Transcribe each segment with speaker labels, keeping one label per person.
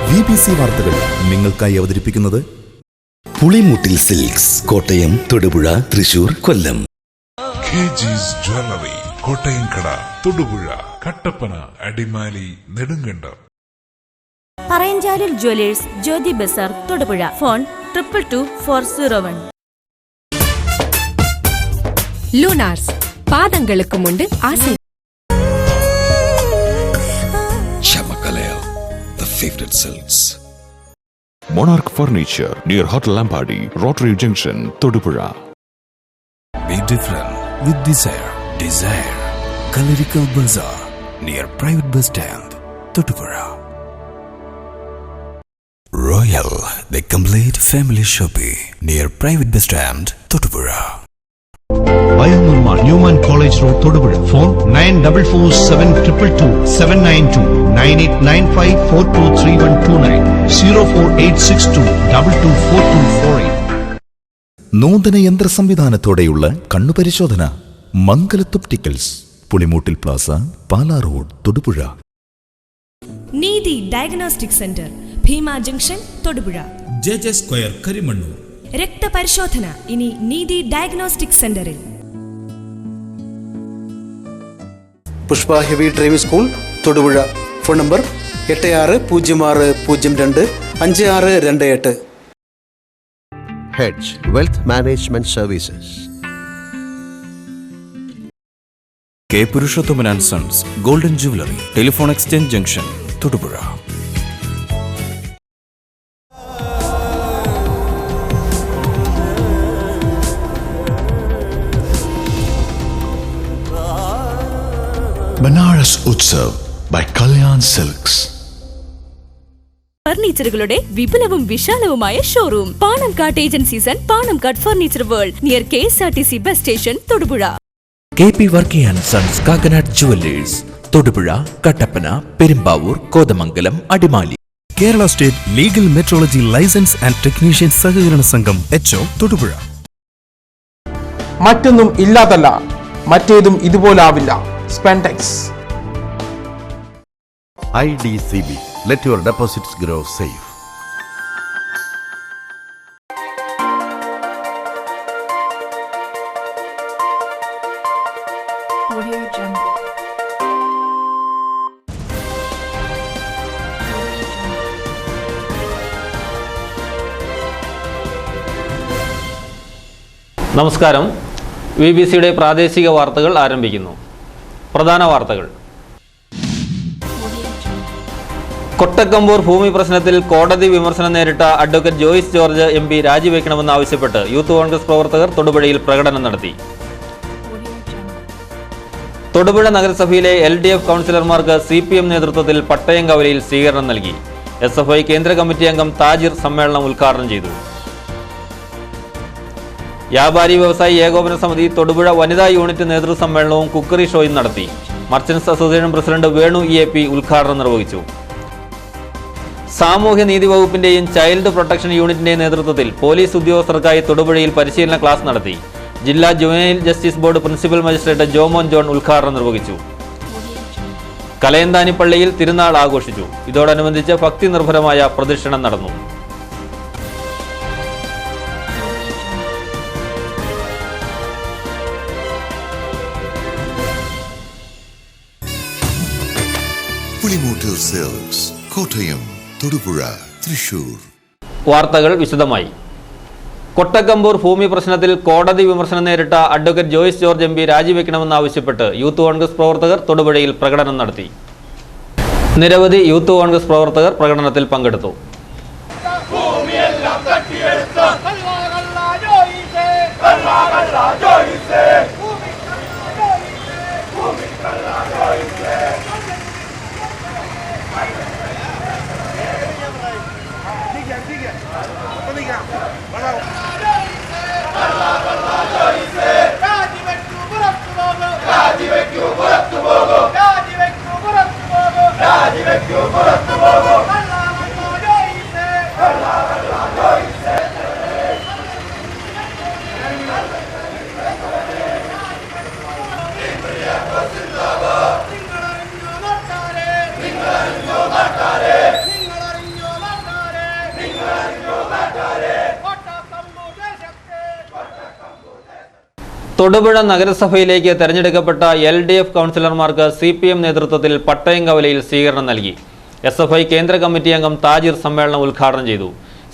Speaker 1: VBC വാർത്തകൾ നിങ്ങൾക്കായി അവതരിപ്പിക്കുന്നത്
Speaker 2: Pulimoottil silks, Kottayam, Thodupuzha, Thrissur, Kollam.
Speaker 3: KG's jewellery, കോട്ടയംകട, Thodupuzha, Kattappana, Adimali, Nedumkandam.
Speaker 4: Parayanchalil jewellers, Jyothi Bazar, Thodupuzha. Phone 222401.
Speaker 5: Lunars പാദങ്ങൾക്ക് മുണ്ട് ആസை.
Speaker 2: Chamakalaya, the favorite silks.
Speaker 6: Monarch Furniture near Hotel Lampadi, Rotary Junction, Todupuzha.
Speaker 7: Be different with desire. Desire. Colorical Bazaar near Private Bus Stand, Todupuzha. Royal, the complete family shopping near Private Bus Stand, Todupuzha.
Speaker 8: Bionormal Newman College Road, Todupuzha. Phone 9472222792 9895423129 04862224248.
Speaker 1: നൂതന യന്ത്ര സംവിധാനത്തോടെയുള്ള കണ്ണുപരിശോധന. Mangalath opticals, Pulimoottil plaza, Pala road, Thodupuzha.
Speaker 4: Neethi diagnostic centre, Bheema junction, Thodupuzha.
Speaker 7: JJ Square, Karimannoor.
Speaker 4: രക്തപരിശോധന ഇനി Neethi diagnostic സെന്ററിൽ.
Speaker 9: Pushpa heavy driving school, Thodupuzha. Phone number 8606025628.
Speaker 10: Hedge Wealth Management Services.
Speaker 7: K. Purushothaman and Sons, Golden Jewelry, Telephone Exchange Junction, Todupuzha.
Speaker 3: Banaras Utsav by Kalyan Silks.
Speaker 4: ഫർണിച്ചറുകളുടെ വിപുലവും വിശാലവുമായ showroom Panamkad agencies and Panamkad furniture world near KSRTC bus station, Thodupuzha.
Speaker 7: KP Worki and Sons, Kaganad Jewelers, Todupuzha, Kattapana, Perumbavoor, Kodamangalam, Adimali.
Speaker 8: Kerala State Legal Metrology License and Technician സഹകരണ സംഘം, HO, Thodupuzha.
Speaker 11: മറ്റൊന്നും ഇല്ലാതല്ല, മറ്റേതും ഇതുപോലാവില്ല. സ്പെൻടെക്സ്.
Speaker 10: IDCB. Let your deposits grow safe.
Speaker 12: നമസ്കാരം. VBCയുടെ പ്രാദേശിക വാർത്തകൾ ആരംഭിക്കുന്നു. പ്രധാന വാർത്തകൾ. കൊട്ടക്കമ്പൂർ ഭൂമി പ്രശ്നത്തിൽ കോടതി വിമർശനം നേരിട്ട അഡ്വക്കേറ്റ് ജോയ്സ് ജോർജ് MP രാജിവെക്കണമെന്നാവശ്യപ്പെട്ട് യൂത്ത് കോൺഗ്രസ് പ്രവർത്തകർ തൊടുപുഴയിൽ പ്രകടനം നടത്തി. തൊടുപുഴ നഗരസഭയിലെ LDF കൗൺസിലർമാർക്ക് CPM നേതൃത്വത്തിൽ പട്ടയംകവലിയിൽ സ്വീകരണം നൽകി. SFI കേന്ദ്ര കമ്മിറ്റി അംഗം താജിർ സമ്മേളനം ഉദ്ഘാടനം ചെയ്തു. വ്യാപാരി വ്യവസായി ഏകോപന സമിതി തൊടുപുഴ വനിതാ യൂണിറ്റ് നേതൃസമ്മേളനവും കുക്കറി ഷോയും നടത്തി. Merchants association president Venu EAP ഉദ്ഘാടനം നിർവഹിച്ചു. സാമൂഹ്യനീതി വകുപ്പിന്റെയും ചൈൽഡ് പ്രൊട്ടക്ഷൻ യൂണിറ്റിന്റെയും നേതൃത്വത്തിൽ പോലീസ് ഉദ്യോഗസ്ഥർക്കായി തൊടുപുഴയിൽ പരിശീലന ക്ലാസ് നടത്തി. ജില്ലാ juvenile justice board principal magistrate Jomon John ഉദ്ഘാടനം നിർവഹിച്ചു. കലയന്താനിപ്പള്ളിയിൽ തിരുനാൾ ആഘോഷിച്ചു. ഇതോടനുബന്ധിച്ച് ഭക്തി നിർഭരമായ പ്രദക്ഷിണം നടന്നു.
Speaker 3: പുളിമൂട്ടിൽ സിൽക്സ്, കോട്ടയം, തൊടുപുഴ, തൃശൂർ.
Speaker 12: വാർത്തകൾ വിശദമായി. കൊട്ടക്കമ്പൂർ ഭൂമി പ്രശ്നത്തിൽ കോടതി വിമർശനം നേരിട്ട അഡ്വക്കേറ്റ് ജോയ്സ് ജോർജ് MP രാജിവെക്കണമെന്നാവശ്യപ്പെട്ട് യൂത്ത് കോൺഗ്രസ് പ്രവർത്തകർ തൊടുപുഴയിൽ പ്രകടനം നടത്തി. നിരവധി യൂത്ത് കോൺഗ്രസ് പ്രവർത്തകർ പ്രകടനത്തിൽ പങ്കെടുത്തു. തൊടുപുഴ നഗരസഭയിലേക്ക് തെരഞ്ഞെടുക്കപ്പെട്ട LDF കൗൺസിലർമാർക്ക് CPM നേതൃത്വത്തിൽ പട്ടയം കവലയിൽ സ്വീകരണം നൽകി. SFI കേന്ദ്ര കമ്മിറ്റി അംഗം താജിർ സമ്മേളനം ഉദ്ഘാടനം ചെയ്തു.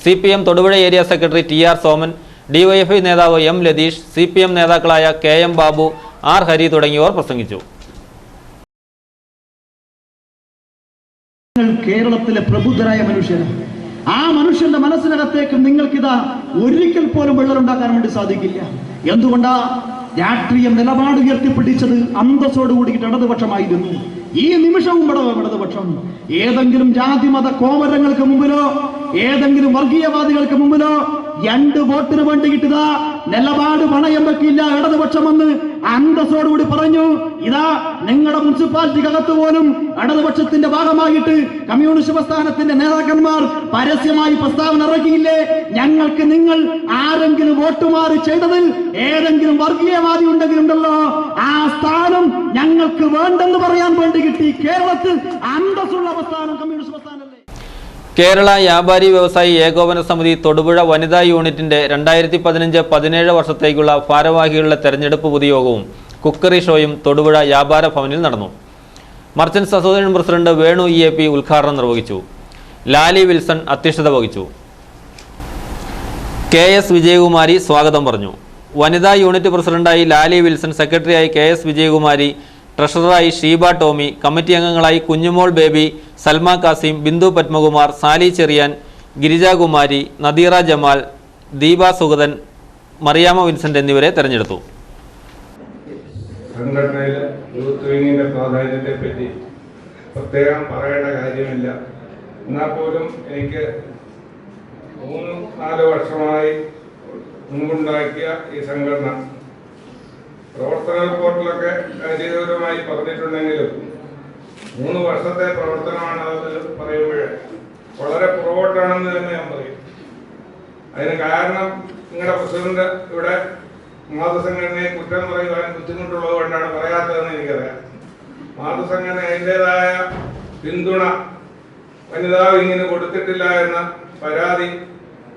Speaker 12: CPM Thodupuzha area secretary TR Soman, DYFI നേതാവ് M ലതീഷ്, CPM നേതാക്കളായ KM ബാബു, R ഹരി തുടങ്ങിയവർ പ്രസംഗിച്ചു.
Speaker 13: കേരളത്തിലെ പ്രബുദ്ധരായ മനുഷ്യരാണ്. ആ മനുഷ്യന്റെ മനസ്സിനകത്തേക്ക് നിങ്ങൾക്കിതാ ഒരിക്കൽ പോലും വെള്ളമുണ്ടാക്കാൻ വേണ്ടി സാധിക്കില്ല. എന്തുകൊണ്ടാ? രാഷ്ട്രീയം നിലപാട് ഉയർത്തിപ്പിടിച്ചത് അന്തസ്സോട് കൂടിയിട്ട് ഇടതുപക്ഷമായിരുന്നു. ഈ നിമിഷവും ഇടതുപക്ഷം ഏതെങ്കിലും ജാതി മത കോമരങ്ങൾക്ക് മുമ്പിലോ ഏതെങ്കിലും വർഗീയവാദികൾക്ക് മുമ്പിലോ 2 വോട്ടിന് വേണ്ടി കിട്ടുക നിലപാട് പണയം വെക്കില്ല ഇടതുപക്ഷമെന്ന് അന്തസ്സോടുകൂടി പറഞ്ഞു. ഇതാ നിങ്ങളുടെ മുനിസിപ്പാലിറ്റിക്കകത്ത് പോലും ഇടതുപക്ഷത്തിന്റെ ഭാഗമായിട്ട് കമ്മ്യൂണിസ്റ്റ് പ്രസ്ഥാനത്തിന്റെ നേതാക്കന്മാർ പരസ്യമായി പ്രസ്താവന ഇറക്കിയില്ലേ? ഞങ്ങൾക്ക് നിങ്ങൾ ആരെങ്കിലും വോട്ട് മാറി ചെയ്തതിൽ ഏതെങ്കിലും വർഗീയവാദി ഉണ്ടെങ്കിലുണ്ടല്ലോ ആ സ്ഥാനം ഞങ്ങൾക്ക് വേണ്ടെന്ന് പറയാൻ വേണ്ടി കിട്ടി. കേരളത്തിൽ അന്തസ്സുള്ള പ്രസ്ഥാനം കമ്മ്യൂണിസ്റ്റ് പ്രസ്ഥാനമല്ലേ?
Speaker 12: കേരള വ്യാപാരി വ്യവസായി ഏകോപന സമിതി തൊടുപുഴ വനിതാ യൂണിറ്റിന്റെ 2015-17 വർഷത്തേക്കുള്ള ഭാരവാഹികളുടെ തെരഞ്ഞെടുപ്പ് പൊതുയോഗവും കുക്കറി ഷോയും തൊടുപുഴ വ്യാപാര ഭവനിൽ നടന്നു. Merchants association president Venu EAP ഉദ്ഘാടനം നിർവഹിച്ചു. ലാലി വിൽസൺ അധ്യക്ഷത വഹിച്ചു. KS വിജയകുമാരി സ്വാഗതം പറഞ്ഞു. വനിതാ യൂണിറ്റ് പ്രസിഡന്റായി ലാലി വിൽസൺ, സെക്രട്ടറിയായി KS വിജയകുമാരി, ട്രഷററായി ഷീബ ടോമി, കമ്മിറ്റി അംഗങ്ങളായി കുഞ്ഞുമോൾ ബേബി, സൽമ കാസിം, ബിന്ദു പത്മകുമാർ, സാലി ചെറിയാൻ, ഗിരിജാകുമാരി, നദീറ ജമാൽ, ദീപ സുഗതൻ, മറിയാമ വിൻസെന്റ് എന്നിവരെ തെരഞ്ഞെടുത്തു.
Speaker 14: സംഘടനയിൽ യൂത്ത് വിങ്ങിന്റെ പ്രാധാന്യത്തെ പറ്റി പ്രത്യേകം പറയേണ്ട കാര്യമില്ല. എന്നാൽ പോലും എനിക്ക് 3-4 വർഷമായി മുമ്പുണ്ടാക്കിയ ഈ സംഘടന പ്രവർത്തന റിപ്പോർട്ടിലൊക്കെ കാര്യപരമായി പറഞ്ഞിട്ടുണ്ടെങ്കിലും 3 വർഷത്തെ പ്രവർത്തനമാണ് അത് പറയുമ്പോൾ വളരെ പുറകോട്ടാണെന്ന് തന്നെ ഞാൻ പറയും. അതിന് കാരണം നിങ്ങളുടെ പ്രസിഡന്റ് ഇവിടെ മാതൃസംഘടനയെ കുറ്റം പറയുവാൻ ബുദ്ധിമുട്ടുള്ളത് കൊണ്ടാണ് പറയാത്തതെന്ന് എനിക്കറിയാം. മാതൃസംഘടന അതിൻ്റെതായ പിന്തുണ വനിതാ വിങ്ങിന് കൊടുത്തിട്ടില്ല എന്ന പരാതി,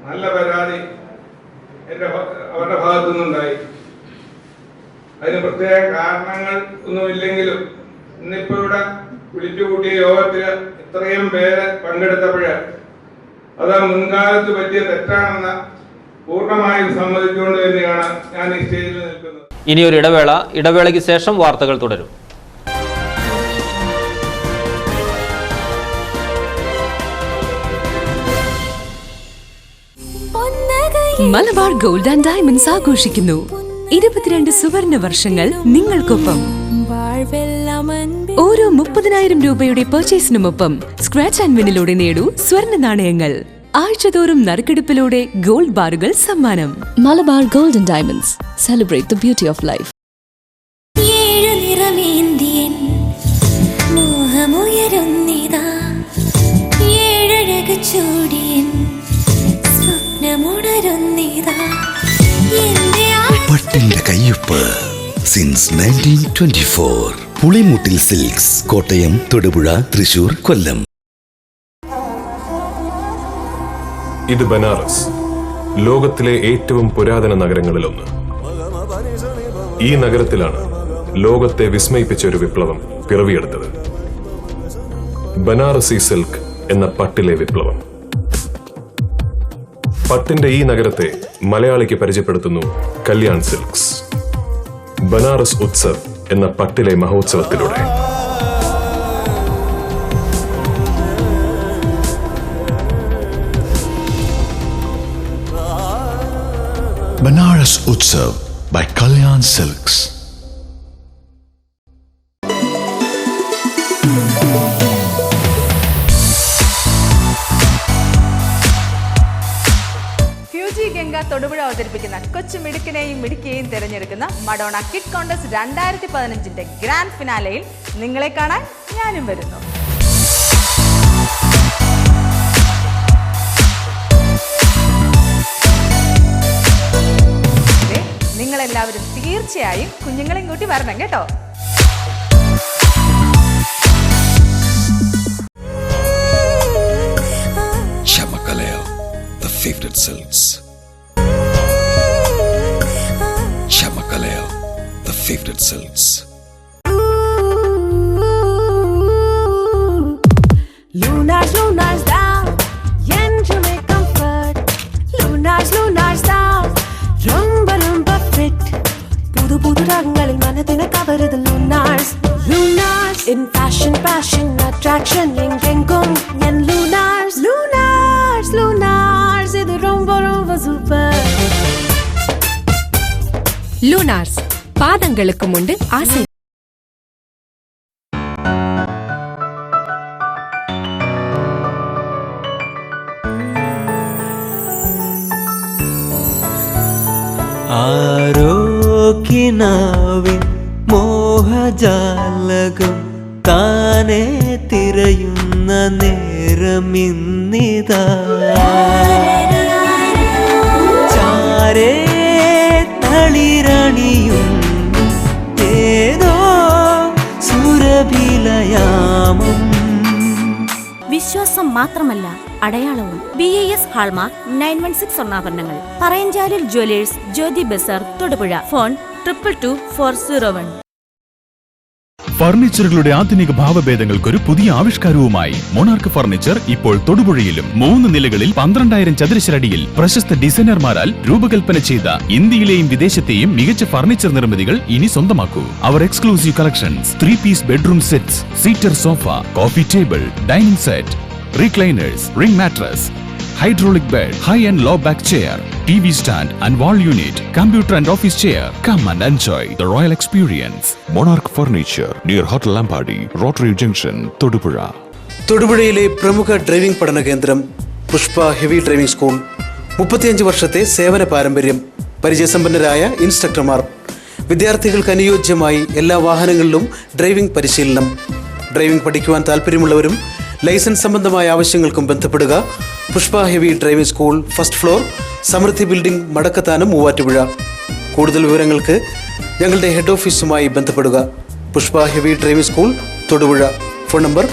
Speaker 14: നല്ല പരാതി അവരുടെ ഭാഗത്തു നിന്നുണ്ടായി. അതിന് പ്രത്യേക കാരണങ്ങൾ ഒന്നുമില്ലെങ്കിലും ഇന്നിപ്പോ ഇവിടെ വിളിച്ചുകൂട്ടിയ യോഗത്തിൽ ഇത്രയും പേര് പങ്കെടുത്തപ്പോൾ അത് മുൻകാലത്ത് പറ്റിയ തെറ്റാണെന്ന് പൂർണ്ണമായും സമ്മതിച്ചുകൊണ്ട് തന്നെയാണ് ഞാൻ ഈ സ്റ്റേജിൽ നിൽക്കുന്നത്.
Speaker 12: ഇനിയൊരു ഇടവേളയ്ക്ക് ശേഷം വാർത്തകൾ തുടരും.
Speaker 4: മലബാർ ഗോൾഡ് ആൻഡ് ഡയമണ്ട്സ് ആഘോഷിക്കുന്നു 22 സുവർണ വർഷങ്ങൾ നിങ്ങൾക്കൊപ്പം. ഓരോ 30,000 രൂപയുടെ പർച്ചേസിനുമൊപ്പം സ്ക്രാച്ച് ആൻഡ് വിന്നിലൂടെ നേടൂ സ്വർണ്ണ നാണയങ്ങൾ. ആഴ്ചതോറും നറുക്കെടുപ്പിലൂടെ ഗോൾഡ് ബാറുകൾ സമ്മാനം. Malabar gold and diamonds, celebrate the beauty of life.
Speaker 2: പട്ടിന്റെ കയ്യൊപ്പ് സിൻസ് 1924. പുളിമൂട്ടിൽ സിൽക്സ്, കോട്ടയം, തൊടുപുഴ, തൃശൂർ, കൊല്ലം.
Speaker 15: ഇത് ബനാറസ്, ലോകത്തിലെ ഏറ്റവും പുരാതന നഗരങ്ങളിലൊന്ന്. ഈ നഗരത്തിലാണ് ലോകത്തെ വിസ്മയിപ്പിച്ച ഒരു വിപ്ലവം പിറവിയെടുത്തത്. ബനാറസി സിൽക്ക് എന്ന പട്ടിലെ വിപ്ലവം. പട്ടിന്റെ ഈ നഗരത്തെ മലയാളിക്ക് പരിചയപ്പെടുത്തുന്നു കല്യാൺ സിൽക്സ്. ബനാറസ് ഉത്സവ് എന്ന പട്ടിലെ മഹോത്സവത്തിലൂടെ.
Speaker 3: Banaras Utsav by Kalyan Silks.
Speaker 16: Ganga Thodupuzha അവതരിപ്പിക്കുന്ന കൊച്ചു മിടുക്കിനെയും മിടുക്കിയെയും തിരഞ്ഞെടുക്കുന്ന മഡോണ കിഡ് കോൺടെസ്റ്റ് 2015 ഗ്രാൻഡ് ഫിനാലയിൽ നിങ്ങളെ കാണാൻ ഞാനും വരുന്നു. നിങ്ങളെല്ലാവരും തീർച്ചയായും കുഞ്ഞുങ്ങളെയും കൂട്ടി വരണം കേട്ടോ.
Speaker 2: Chamakaleo, the favorite silks. Chamakaleo.
Speaker 5: attraction எங்கெங்கும் என் Lunars Lunars Lunars இது ரொம்ப ரொம்ப சூப்பர். Lunars பாதங்களுக்கு முண்டு ஆசை.
Speaker 17: ആരോക്കിനാവിൻ മോഹജാലകം താനെ തിരയുന്ന നേരമിന്നിതാ ചാരേ തളിരണിയും ഏതോ സുരഭിലയാമം.
Speaker 18: വിശ്വാസം മാത്രമല്ല അടയാളവും. BAS ഹാൾമാർക്ക് 916 സ്വർണ്ണാഭരണങ്ങൾ. പറയഞ്ചാലിൽ ജ്വല്ലേഴ്സ്, ജ്യോതി ബസാർ, തൊടുപുഴ. ഫോൺ 222401.
Speaker 8: ഫർണിച്ചറുകളുടെ ആധുനിക ഭാവഭേദങ്ങൾക്കൊരു പുതിയ ആവിഷ്കാരവുമായി മൊണാർക്ക് ഫർണിച്ചർ ഇപ്പോൾ തൊടുപുഴയിലും 3 നിലകളിൽ 12,000 ചതുരശ്രടിയിൽ പ്രശസ്ത ഡിസൈനർമാരാൽ രൂപകൽപ്പന ചെയ്ത ഇന്ത്യയിലെയും വിദേശത്തെയും മികച്ച ഫർണിച്ചർ നിർമ്മിതികൾ ഇനി സ്വന്തമാക്കൂ. അവർ exclusive collections 3 piece bedroom sets, seater sofa, coffee table, dining set, recliners, ring mattress, hydraulic bed, high and low back chair, TV stand and wall unit, computer and office chair. Come and enjoy the royal experience.
Speaker 6: Monarch Furniture near Hotel Lampadi, Rotary Junction, Todupuzha.
Speaker 9: തൊടുപുഴയിലെ പ്രമുഖ driving പഠന കേന്ദ്രം Pushpa heavy driving school. 35 വർഷത്തെ സേവന പാരമ്പര്യം, പരിചയസമ്പന്നരായ ഇൻസ്ട്രക്ടർമാർ, വിദ്യാർത്ഥികൾക്ക് അനുയോജ്യമായി എല്ലാ വാഹനങ്ങളിലും driving പരിശീലനം. ഡ്രൈവിംഗ് പഠിക്കുവാൻ താല്പര്യമുള്ളവരും ലൈസൻസ് സംബന്ധമായ ആവശ്യങ്ങൾക്കും ബന്ധപ്പെടുക. Pushpa heavy driving school, first floor, സമൃദ്ധി ബിൽഡിംഗ്, മടക്കത്താനം, മൂവാറ്റുപുഴ. കൂടുതൽ വിവരങ്ങൾക്ക് ഞങ്ങളുടെ ഹെഡ് ഓഫീസുമായി ബന്ധപ്പെടുക. Pushpa heavy driving school, Thodupuzha. Phone number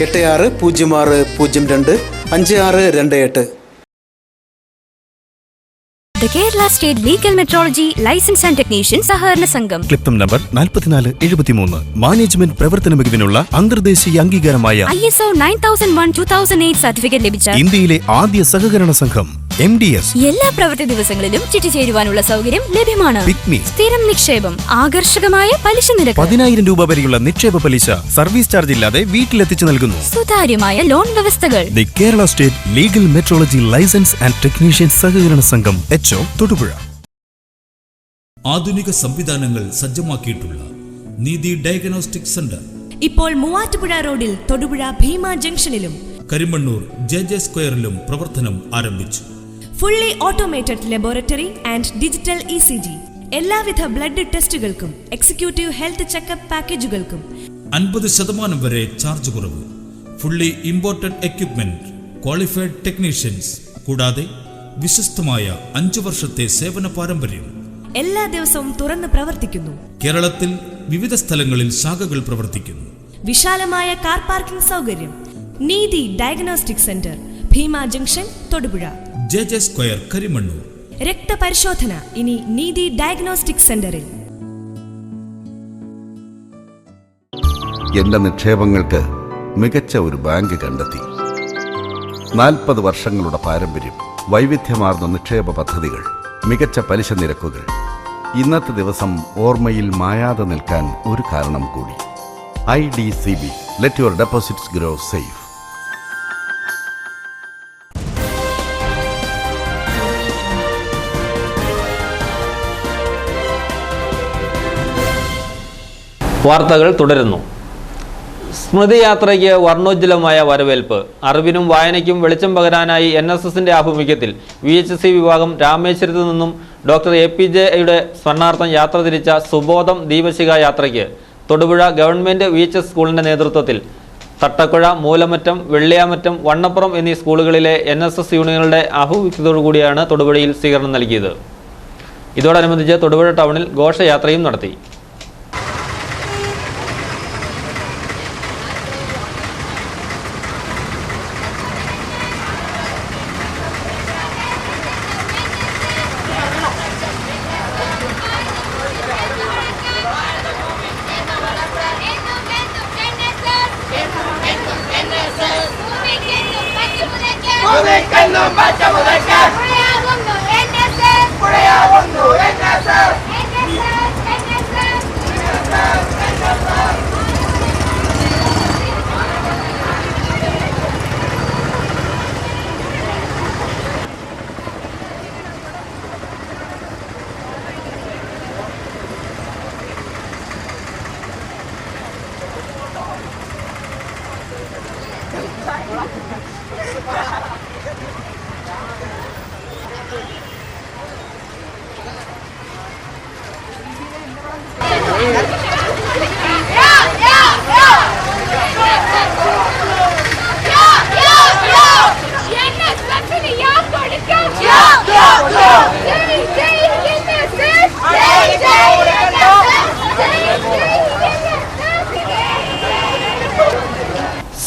Speaker 9: 8606025628.
Speaker 18: The Kerala State Legal Metrology License and Technician സഹകരണ സംഘം.
Speaker 8: ക്ലിപ്തം നമ്പർ 4473. മാനേജ്മെന്റ് പ്രവർത്തന മികവിനുള്ള അന്തർദേശീയ അംഗീകാരമായ
Speaker 18: ISO 9001:2008 സർട്ടിഫിക്കറ്റ് ലഭിച്ച
Speaker 8: ഇന്ത്യയിലെ ആദ്യ സഹകരണ സംഘം MDS.
Speaker 18: എല്ലാ പ്രവൃത്തി ദിവസങ്ങളിലും ചിട്ടി ചേരുവാനുള്ള സൗകര്യം ലഭ്യമാണ്. സ്ഥിരം നിക്ഷേപം, ആകർഷകമായ പലിശ നിരക്ക്,
Speaker 8: 10,000 രൂപ വരെയുള്ള നിക്ഷേപ പലിശ സർവീസ് ചാർജ് ഇല്ലാതെ വീട്ടിലെത്തിച്ചു നൽകുന്നു.
Speaker 18: സുതാര്യമായ ലോൺ വ്യവസ്ഥകൾ.
Speaker 8: The Kerala state legal metrology licence and technician സഹകരണ സംഘം HO തൊടുപുഴ.
Speaker 19: ആധുനിക സംവിധാനങ്ങൾ സജ്ജമാക്കിയിട്ടുള്ള നീതി ഡയഗ്നോസ്റ്റിക് സെന്റർ
Speaker 4: ഇപ്പോൾ മൂവാറ്റുപുഴ റോഡിൽ തൊടുപുഴ ഭീമ ജംഗ്ഷനിലും
Speaker 19: കരിമണ്ണൂർ JJ സ്ക്വയറിലും പ്രവർത്തനം ആരംഭിച്ചു.
Speaker 4: Fully automated laboratory and digital ECG, എല്ലാവിധ ബ്ലഡ് ടെസ്റ്റുകൾക്കും എക്സിക്യൂട്ടീവ് ഹെൽത്ത് ചെക്കപ്പ് പാക്കേജുകൾക്കും
Speaker 19: 50% വരെ ചാർജ് കുറവ്. Fully imported equipment, qualified technicians, കൂടാതെ വിശ്വസ്തമായ 5 വർഷത്തെ സേവന പാരമ്പര്യം.
Speaker 4: എല്ലാ ദിവസവും തുറന്ന് പ്രവർത്തിക്കുന്നു.
Speaker 19: കേരളത്തിൽ വിവിധ സ്ഥലങ്ങളിൽ ശാഖകൾ പ്രവർത്തിക്കുന്നു.
Speaker 4: വിശാലമായ കാർ പാർക്കിംഗ് സൗകര്യം. Neethi diagnostic centre, Bheema junction, Thodupuzha.
Speaker 19: JJ square, Karimannoor.
Speaker 4: രക്തപരിശോധന ഇനി നീതി ഡയഗ്നോസ്റ്റിക് സെന്ററിൽ.
Speaker 10: എന്റെ നിക്ഷേപങ്ങൾക്ക് മികച്ച ഒരു ബാങ്ക് കണ്ടെത്തി. 40 വർഷങ്ങളുടെ പാരമ്പര്യം, വൈവിധ്യമാർന്ന നിക്ഷേപ പദ്ധതികൾ, മികച്ച പലിശ നിരക്കുകൾ. ഇന്നത്തെ ദിവസം ഓർമ്മയിൽ മായാതെ നിൽക്കാൻ ഒരു കാരണം കൂടി. IDCB. Let your deposits grow safe.
Speaker 12: വാർത്തകൾ തുടരുന്നു. സ്മൃതി യാത്രയ്ക്ക് വർണ്ണോജ്വലമായ വരവേൽപ്പ്. അറിവിനും വായനയ്ക്കും വെളിച്ചം പകരാനായി NSSന്റെ ആഭിമുഖ്യത്തിൽ VHC വിഭാഗം രാമേശ്വരത്ത് നിന്നും ഡോക്ടർ APJയുടെ സ്മരണാർത്ഥം യാത്ര തിരിച്ച സുബോധം ദീപശിഖ യാത്രയ്ക്ക് തൊടുപുഴ ഗവൺമെന്റ് VHS സ്കൂളിന്റെ നേതൃത്വത്തിൽ തട്ടക്കുഴ, മൂലമറ്റം, വെള്ളിയാമറ്റം, വണ്ണപ്പുറം എന്നീ സ്കൂളുകളിലെ NSS യൂണിയനുകളുടെ ആഭിമുഖ്യത്തോടുകൂടിയാണ് തൊടുപുഴയിൽ സ്വീകരണം നൽകിയത്. ഇതോടനുബന്ധിച്ച് തൊടുപുഴ ടൗണിൽ ഘോഷയാത്രയും നടത്തി.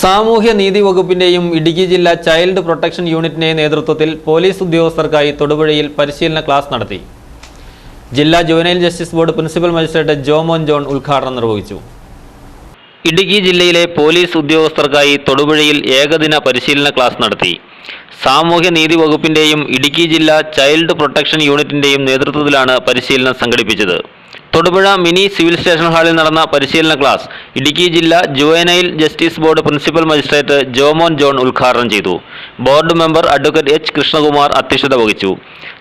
Speaker 12: സാമൂഹ്യ നീതി വകുപ്പിന്റെയും ഇടുക്കി ജില്ലാ ചൈൽഡ് പ്രൊട്ടക്ഷൻ യൂണിറ്റിന്റെയും നേതൃത്വത്തിൽ പോലീസ് ഉദ്യോഗസ്ഥർക്കായി തൊടുപുഴയിൽ പരിശീലന ക്ലാസ് നടത്തി. ജില്ലാ juvenile justice board principal magistrate Jomon John ഉദ്ഘാടനം നിർവഹിച്ചു. ഇടുക്കി ജില്ലയിലെ പോലീസ് ഉദ്യോഗസ്ഥർക്കായി തൊടുപുഴയിൽ ഏകദിന പരിശീലന ക്ലാസ് നടത്തി. സാമൂഹ്യ നീതി വകുപ്പിന്റെയും ഇടുക്കി ജില്ലാ ചൈൽഡ് പ്രൊട്ടക്ഷൻ യൂണിറ്റിന്റെയും നേതൃത്വത്തിലാണ് പരിശീലനം സംഘടിപ്പിച്ചത്. തൊടുപുഴ മിനി സിവിൽ സ്റ്റേഷൻ ഹാളിൽ നടന്ന പരിശീലന ക്ലാസ് ഇടുക്കി ജില്ലാ juvenile justice board principal magistrate Jomon John ഉദ്ഘാടനം ചെയ്തു. Board member advocate H Krishnakumar അധ്യക്ഷത വഹിച്ചു.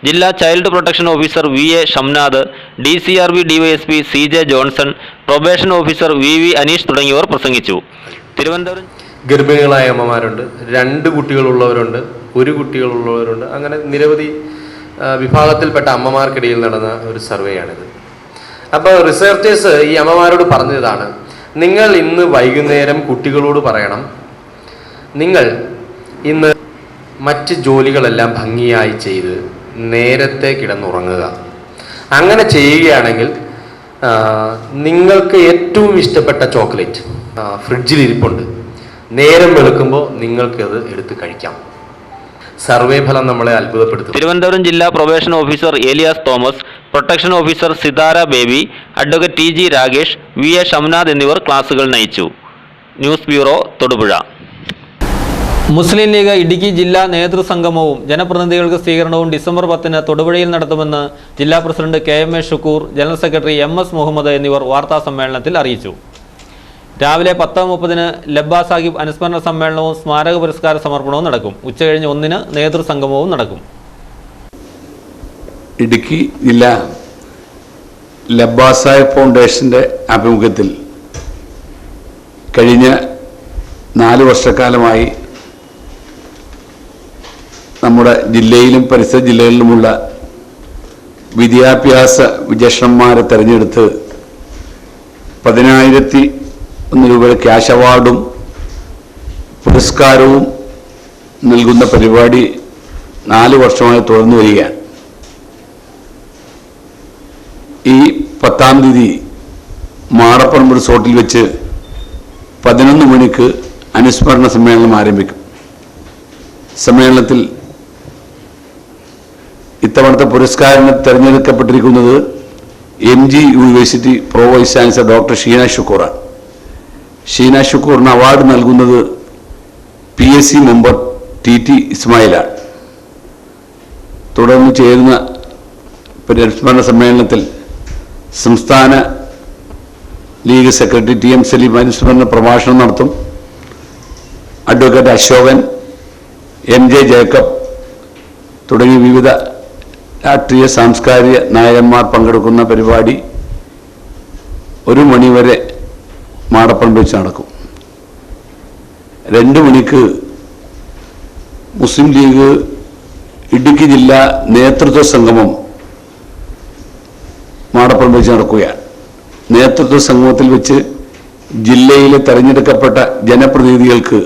Speaker 12: ജില്ലാ child protection officer V A. Shamnath, DCRB DYSP CJ Johnson, probation officer V Aneesh തുടങ്ങിയവർ പ്രസംഗിച്ചു. തിരുവനന്തപുരം
Speaker 20: ഗർഭിണികളായ അമ്മമാരുണ്ട്, 2 കുട്ടികളുള്ളവരുണ്ട്, 1 കുട്ടികളുള്ളവരുണ്ട്, അങ്ങനെ നിരവധി വിഭാഗത്തിൽപ്പെട്ട അമ്മമാർക്കിടയിൽ നടന്ന ഒരു സർവേയാണിത്. അപ്പോൾ റിസർച്ചേഴ്സ് ഈ അമ്മമാരോട് പറഞ്ഞതാണ്, നിങ്ങൾ ഇന്ന് വൈകുന്നേരം കുട്ടികളോട് പറയണം, നിങ്ങൾ ഇന്ന് മറ്റ് ജോലികളെല്ലാം ഭംഗിയായി ചെയ്ത് നേരത്തെ കിടന്നുറങ്ങുക. അങ്ങനെ ചെയ്യുകയാണെങ്കിൽ നിങ്ങൾക്ക് ഏറ്റവും ഇഷ്ടപ്പെട്ട ചോക്ലേറ്റ് ഫ്രിഡ്ജിൽ ഇരിപ്പുണ്ട്, നേരം വെളുക്കുമ്പോൾ നിങ്ങൾക്കത് എടുത്ത് കഴിക്കാം. സർവേ ഫലം നമ്മളെ അത്ഭുതപ്പെടുത്തും.
Speaker 12: തിരുവനന്തപുരം ജില്ലാ probation officer Elias Thomas, protection officer Sithara Baby, advocate TG Ragesh, V A. Shamnath എന്നിവർ ക്ലാസുകൾ നയിച്ചു. News bureau, Thodupuzha. മുസ്ലിം ലീഗ് ഇടുക്കി ജില്ലാ നേതൃസംഗമവും ജനപ്രതിനിധികൾക്ക് സ്വീകരണവും ഡിസംബർ 10 തൊടുപുഴയിൽ നടത്തുമെന്ന് ജില്ലാ president KMA Shukkur, general secretary MS Muhammad എന്നിവർ വാർത്താ സമ്മേളനത്തിൽ അറിയിച്ചു. രാവിലെ 10:30 ലബ്ബ സാഹിബ് അനുസ്മരണ സമ്മേളനവും സ്മാരക പുരസ്കാര സമർപ്പണവും നടക്കും. ഉച്ചകഴിഞ്ഞ് 1 നേതൃസംഗമവും നടക്കും.
Speaker 21: ഇടുക്കി ജില്ലാ ലബ്ബ സാഹിബ് ഫൗണ്ടേഷൻ്റെ ആഭിമുഖ്യത്തിൽ കഴിഞ്ഞ 4 വർഷക്കാലമായി നമ്മുടെ ജില്ലയിലും പരിസര ജില്ലകളിലുമുള്ള വിദ്യാഭ്യാസ വിജക്ഷന്മാരെ തിരഞ്ഞെടുത്ത് 10,001 രൂപയുടെ ക്യാഷ് അവാർഡും പുരസ്കാരവും നൽകുന്ന പരിപാടി 4 വർഷമായി തുടർന്നു വരികയാണ്. ഈ 10-ാം തീയതി മാടപ്പറമ്പ് റിസോർട്ടിൽ വെച്ച് 11 മണിക്ക് അനുസ്മരണ സമ്മേളനം ആരംഭിക്കും. സമ്മേളനത്തിൽ ഇത്തവണത്തെ പുരസ്കാരത്തിന് തിരഞ്ഞെടുക്കപ്പെട്ടിരിക്കുന്നത് MG university pro vice chancellor doctor Sheena ഷുക്കൂറാണ്. ഷീന ഷുക്കൂറിന് അവാർഡ് നൽകുന്നത് PSC മെമ്പർ TT ഇസ്മായിലാണ്. തുടർന്ന് ചേരുന്ന അനുസ്മരണ സമ്മേളനത്തിൽ സംസ്ഥാന ലീഗ് സെക്രട്ടറി TM സലീം അനുസ്മരണ പ്രഭാഷണം നടത്തും. അഡ്വക്കേറ്റ് അശോകൻ, MJ ജേക്കബ് തുടങ്ങി വിവിധ രാഷ്ട്രീയ സാംസ്കാരിക നായകന്മാർ പങ്കെടുക്കുന്ന പരിപാടി 1 മണിവരെ മാടപ്പറമ്പ് വെച്ച് നടക്കും. 2 മണിക്ക് മുസ്ലിം ലീഗ് ഇടുക്കി ജില്ലാ നേതൃത്വ സംഗമം മാടപ്പറമ്പ് വെച്ച് നടക്കുകയാണ്. നേതൃത്വ സംഗമത്തിൽ വെച്ച് ജില്ലയിലെ തെരഞ്ഞെടുക്കപ്പെട്ട ജനപ്രതിനിധികൾക്ക്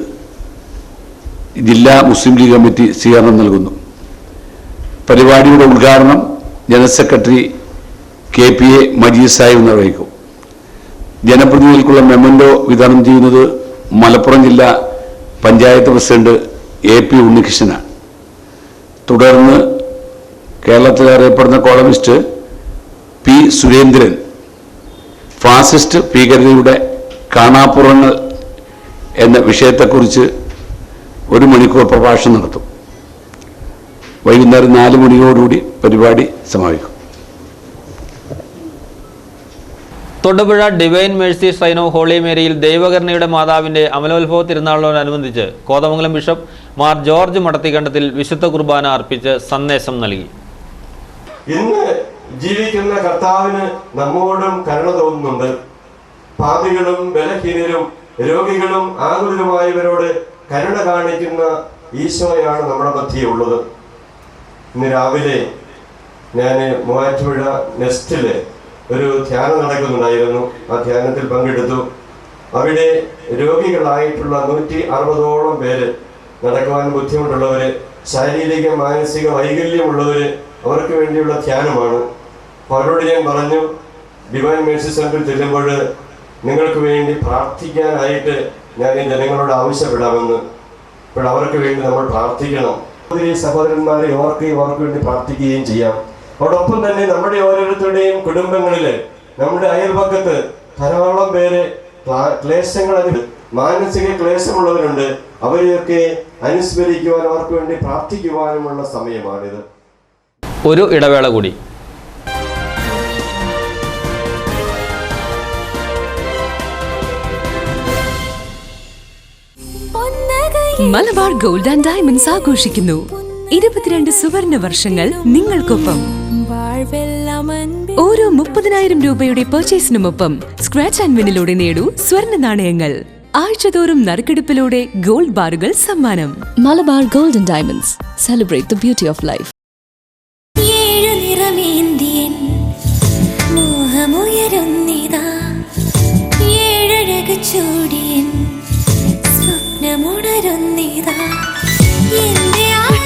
Speaker 21: ജില്ലാ മുസ്ലിം ലീഗ് കമ്മിറ്റി സ്വീകരണം നൽകുന്നു. പരിപാടിയുടെ ഉദ്ഘാടനം general secretary KPA Majeed Sahib നിർവഹിക്കും. ജനപ്രതിനിധികൾക്കുള്ള മെമ്മൻഡോ വിതരണം ചെയ്യുന്നത് മലപ്പുറം ജില്ലാ പഞ്ചായത്ത് പ്രസിഡന്റ് AP ഉണ്ണികൃഷ്ണനാണ്. തുടർന്ന് കേരളത്തിൽ അറിയപ്പെടുന്ന കോളമിസ്റ്റ് P സുരേന്ദ്രൻ ഫാസിസ്റ്റ് ഭീകരതയുടെ കാണാപ്പുറങ്ങൾ എന്ന വിഷയത്തെക്കുറിച്ച് 1 മണിക്കൂർ പ്രഭാഷണം നടത്തും. വൈകുന്നേരം 4 മണിയോടുകൂടി പരിപാടി സമാപിക്കും.
Speaker 12: Thodupuzha divine mercy shrine of holy മേരിയിൽ ദൈവകരുണയുടെ മാതാവിന്റെ അമലോത്ഭവ തിരുനാളിനോടനുബന്ധിച്ച് കോതമംഗലം ബിഷപ്പ് മാർ ജോർജ് മടത്തിക്കണ്ടത്തിൽ വിശുദ്ധ കുർബാന അർപ്പിച്ച് സന്ദേശം നൽകി.
Speaker 22: ഇന്ന് ജീവിക്കുന്ന കർത്താവിന് നമ്മോടും കരുണ തോന്നുന്നുണ്ട്. പാപികളും ബലഹീനരും രോഗികളും ആകുലരുമായവരോട് കരുണ കാണിക്കുന്ന ഈശോയാണ് നമ്മുടെ മധ്യയുള്ളത്. ഇന്ന് രാവിലെ ഞാൻ മൂവാറ്റുപുഴ നെസ്റ്റിൽ ഒരു ധ്യാനം നടക്കുന്നുണ്ടായിരുന്നു. ആ ധ്യാനത്തിൽ പങ്കെടുത്തു. അവിടെ രോഗികളായിട്ടുള്ള 160ഓളം പേര്, നടക്കുവാൻ ബുദ്ധിമുട്ടുള്ളവര്, ശാരീരിക മാനസിക വൈകല്യമുള്ളവര്, അവർക്ക് വേണ്ടിയുള്ള ധ്യാനമാണ്. അപ്പോൾ അവരോട് ഞാൻ പറഞ്ഞു, ഡിവൈൻ മേഴ്സി സെന്ററിൽ ചെല്ലുമ്പോൾ നിങ്ങൾക്ക് വേണ്ടി പ്രാർത്ഥിക്കാനായിട്ട് ഞാൻ ഈ ജനങ്ങളോട് ആവശ്യപ്പെടാമെന്ന്. അപ്പോൾ അവർക്ക് വേണ്ടി നമ്മൾ പ്രാർത്ഥിക്കണം. സഹോദരന്മാരെ ഇവർക്ക് വേണ്ടി പ്രാർത്ഥിക്കുകയും ചെയ്യാം. അതോടൊപ്പം തന്നെ നമ്മുടെ ഓരോരുത്തരുടെയും കുടുംബങ്ങളിൽ, നമ്മുടെ അയൽപക്കത്ത് ധാരാളം പേര് ക്ലേശങ്ങൾ, മാനസിക ക്ലേശമുള്ളവരുണ്ട്. അവരെയൊക്കെ അനുസ്മരിക്കുവാൻ, അവർക്ക് വേണ്ടി പ്രാർത്ഥിക്കുവാനുമുള്ള സമയമാണിത്.
Speaker 12: ഒരു ഇടവേള കൂടി.
Speaker 4: മലബാർ ഗോൾഡ് ആൻഡ് ഡയമണ്ട്സ് ആഘോഷിക്കുന്നു 22 സുവർണ വർഷങ്ങൾ നിങ്ങൾക്കൊപ്പം. ഓരോ 30,000 രൂപയുടെ പർച്ചേസിനുമൊപ്പം സ്ക്രാച്ച് ആൻഡ് വിന്നിലൂടെ നേടൂ സ്വർണ്ണ നാണയങ്ങൾ. ആഴ്ചതോറും നറുക്കെടുപ്പിലൂടെ ഗോൾഡ് ബാറുകൾ സമ്മാനം. Malabar gold and diamonds, celebrate the beauty of life.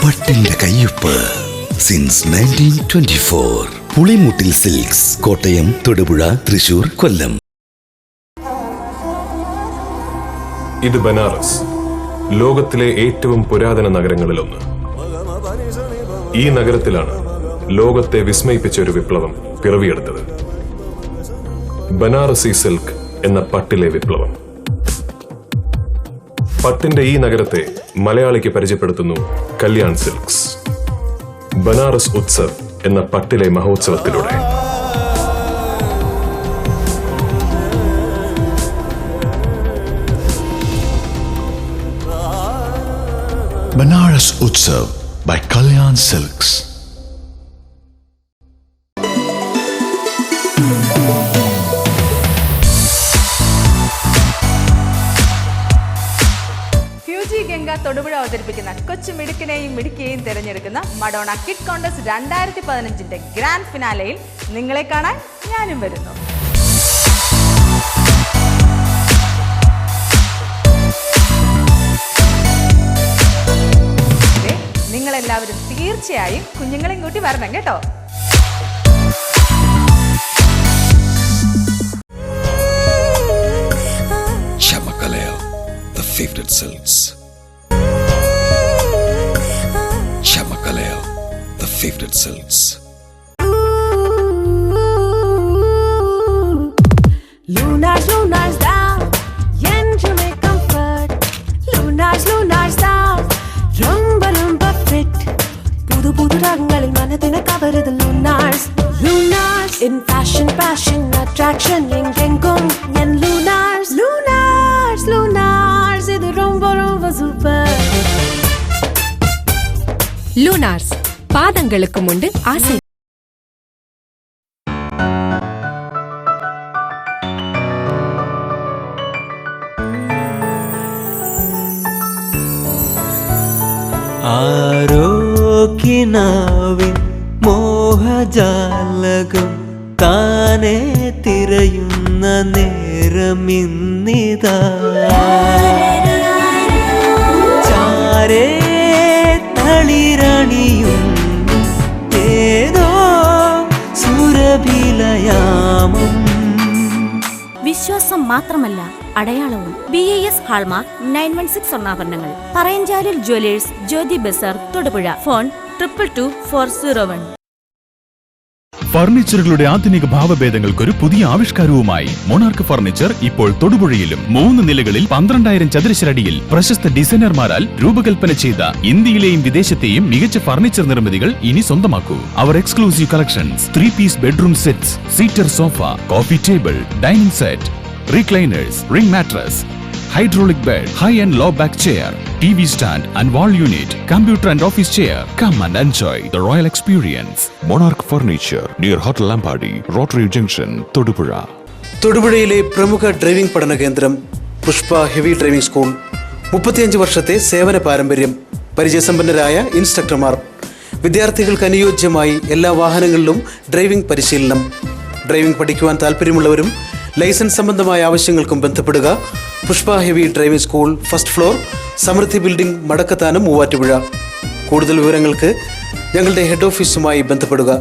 Speaker 2: പട്ടിന്റെ കയ്യൊപ്പ് സിൻസ് 1924. പുളിമുട്ടിൽ സിൽക്സ്, കോട്ടയം, തൊടുപുഴ, തൃശൂർ, കൊല്ലം.
Speaker 15: ഇത് ബനാറസ്, ലോകത്തിലെ ഏറ്റവും പുരാതന നഗരങ്ങളിലൊന്ന്. ഈ നഗരത്തിലാണ് ലോകത്തെ വിസ്മയിപ്പിച്ച ഒരു വിപ്ലവം പിറവിയെടുത്തത്. ബനാറസി സിൽക്ക് എന്ന പട്ടിലെ വിപ്ലവം. പട്ടിന്റെ ഈ നഗരത്തെ മലയാളിക്ക് പരിചയപ്പെടുത്തുന്നു കല്യാൺ സിൽക്സ്. ബനാറസ് ഉത്സവ് എന്ന പട്ടിലെ മഹോത്സവത്തിലൂടെ.
Speaker 3: Banaras Utsav by Kalyan Silks.
Speaker 16: Ganga Thodupuzha അവതരിപ്പിക്കുന്ന കൊച്ചു മിടുക്കിനെയും മിടുക്കിയെയും തിരഞ്ഞെടുക്കുന്ന മഡോണ കിഡ് കോൺടെസ്റ്റ് 2015 ഗ്രാൻഡ് ഫിനാലയിൽ നിങ്ങളെ കാണാൻ ഞാനും വരുന്നു. നിങ്ങളെല്ലാവരും തീർച്ചയായും കുഞ്ഞുങ്ങളെയും കൂട്ടി വരണം കേട്ടോ.
Speaker 2: Chamakalaya, the favorite silks. Chamakalaya, the favorite silks.
Speaker 5: Lunars, lunars down, என்று me comfort. Lunars, lunars down, rumba rumba fit. Pudu pudu ragangalil manadina kavarudhu lunars. Lunars in fashion, passion, attraction, engengum en lunars. Lunars, lunars, idu romba romba super.
Speaker 4: Lunars, പാദങ്ങൾക്കുമുണ്ട് ആസை.
Speaker 17: ആരോക്കിനാവിൻ മോഹജാലകം താനെ തിരയുന്ന നേരമിന്നിതാ. ചാരേ തളിരണിയും ഏതോ സുരഭിലയാമം.
Speaker 18: വിശ്വാസം മാത്രമല്ല അടയാളവും. BAS hallmark 916 സ്വർണ്ണാഭരണങ്ങൾ. പറയഞ്ചാലിൽ jewellers, Jyothi Bazar, Thodupuzha. Phone 222401.
Speaker 8: ഫർണിച്ചറുകളുടെ ആധുനിക ഭാവഭേദങ്ങൾക്കൊരു പുതിയ ആവിഷ്കാരവുമായി monarch furniture ഇപ്പോൾ തൊടുപുഴയിലും 3 നിലകളിൽ 12,000 ചതുരശ്രടിയിൽ പ്രശസ്ത ഡിസൈനർമാരാൽ രൂപകൽപ്പന ചെയ്ത ഇന്ത്യയിലെയും വിദേശത്തെയും മികച്ച ഫർണിച്ചർ നിർമ്മിതികൾ ഇനി സ്വന്തമാക്കൂ. അവർ exclusive collections 3-piece bedroom sets, seater sofa, coffee table, dining set, recliners, ring mattress, hydraulic bed, high-end low-back chair, TV stand and wall unit, computer and office chair. Come and enjoy the royal experience.
Speaker 6: Monarch Furniture, near Hotel Lampadi, Rotary Junction, Todupuzha.
Speaker 9: തൊടുപുഴയിലെ പ്രമുഖ driving പഠന കേന്ദ്രം Pushpa heavy driving school. 35 വർഷത്തെ സേവന പാരമ്പര്യം, പരിചയസമ്പന്നരായ ഇൻസ്ട്രക്ടർമാർ, വിദ്യാർത്ഥികൾക്ക് അനുയോജ്യമായി എല്ലാ വാഹനങ്ങളിലും driving പരിശീലനം. ഡ്രൈവിംഗ് പഠിക്കുവാൻ താല്പര്യമുള്ളവരും ലൈസൻസ് സംബന്ധമായ ആവശ്യങ്ങൾക്കും ബന്ധപ്പെടുക. Pushpa heavy driving school, first floor, സമൃദ്ധി ബിൽഡിംഗ്, മടക്കത്താനം, മൂവാറ്റുപുഴ. കൂടുതൽ വിവരങ്ങൾക്ക് ഞങ്ങളുടെ ഹെഡ് ഓഫീസുമായി ബന്ധപ്പെടുക.